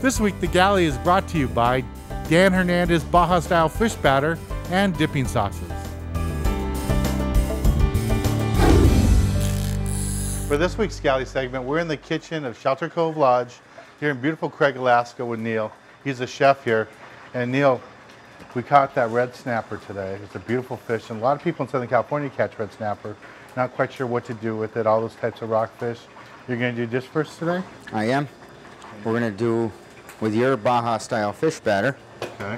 This week, the galley is brought to you by Dan Hernandez Baja style fish batter and dipping sauces. For this week's galley segment, we're in the kitchen of Shelter Cove Lodge here in beautiful Craig, Alaska with Neil. He's a chef here. And Neil, we caught that red snapper today. It's a beautiful fish, and a lot of people in Southern California catch red snapper. Not quite sure what to do with it, all those types of rockfish. You're going to do dish first today? I am. We're going to do, with your Baja style fish batter, Okay.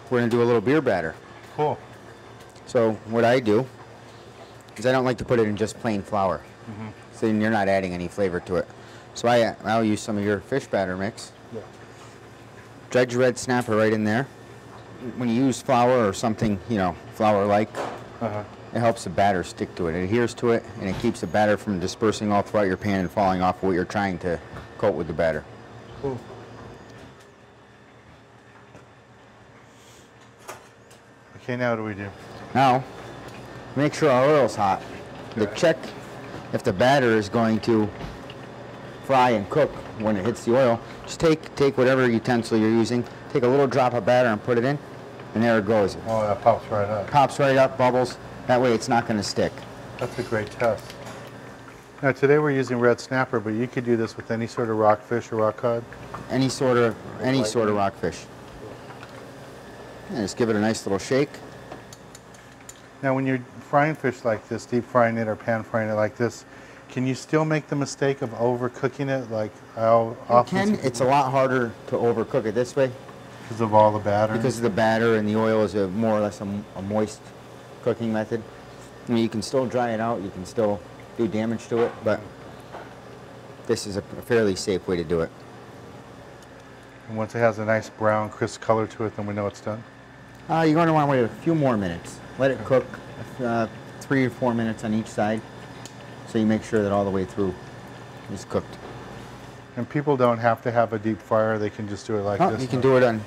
we're going to do a little beer batter. Cool. So what I do is I don't like to put it in just plain flour. So then you're not adding any flavor to it. So I'll use some of your fish batter mix. Yeah. Dredge your red snapper right in there. When you use flour or something, you know, flour-like, it helps the batter stick to it. It adheres to it, and it keeps the batter from dispersing all throughout your pan and falling off what you're trying to coat with the batter. Cool. Okay, now what do we do? Now, make sure our oil's hot. To check if the batter is going to fry and cook when it hits the oil, just take whatever utensil you're using, take a little drop of batter and put it in, and there it goes. Oh, that pops right up. Pops right up, bubbles. That way it's not going to stick. That's a great test. Now today we're using red snapper, but you could do this with any sort of rockfish or rock cod. Any sort of rockfish. And just give it a nice little shake. Now when you're frying fish like this, deep frying it or pan frying it like this, can you still make the mistake of overcooking it? Like You can. It's a lot harder to overcook it this way. Because of all the batter? Because the batter and the oil is more or less a moist cooking method. I mean, you can still dry it out, you can still do damage to it, but this is a fairly safe way to do it. And once it has a nice brown, crisp color to it, then we know it's done? You're going to want to wait a few more minutes. Let it cook 3 or 4 minutes on each side, so you make sure that all the way through is cooked. And people don't have to have a deep fryer, they can just do it like this? You can do it on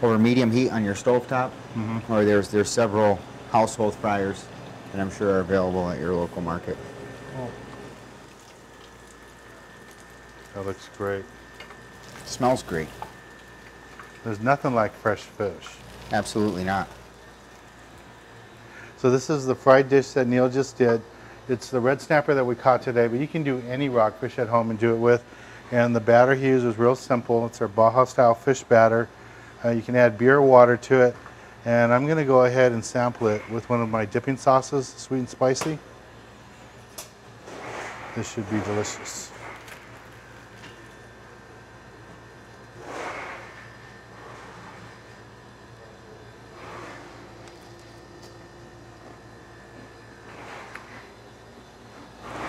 over medium heat on your stovetop, or there's several household fryers that I'm sure are available at your local market. Oh. That looks great. Smells great. There's nothing like fresh fish. Absolutely not. So this is the fried dish that Neil just did. It's the red snapper that we caught today, but you can do any rockfish at home and do it with. And the batter he used was real simple. It's our Baja style fish batter. You can add beer or water to it. And I'm going to go ahead and sample it with one of my dipping sauces, sweet and spicy. This should be delicious.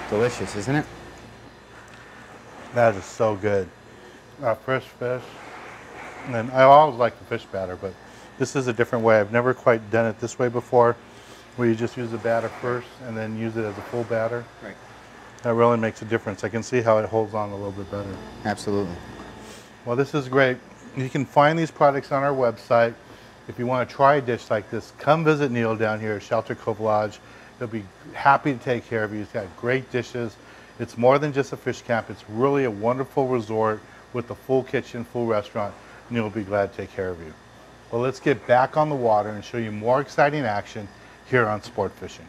Delicious, isn't it? That is so good. Fresh fish. And I always like the fish batter, but this is a different way. I've never quite done it this way before, where you just use the batter first and then use it as a full batter. Right. That really makes a difference. I can see how it holds on a little bit better. Absolutely. Well, this is great. You can find these products on our website. If you want to try a dish like this, come visit Neil down here at Shelter Cove Lodge. He'll be happy to take care of you. He's got great dishes. It's more than just a fish camp. It's really a wonderful resort with a full kitchen, full restaurant. Neil will be glad to take care of you. Well, let's get back on the water and show you more exciting action here on Sport Fishing.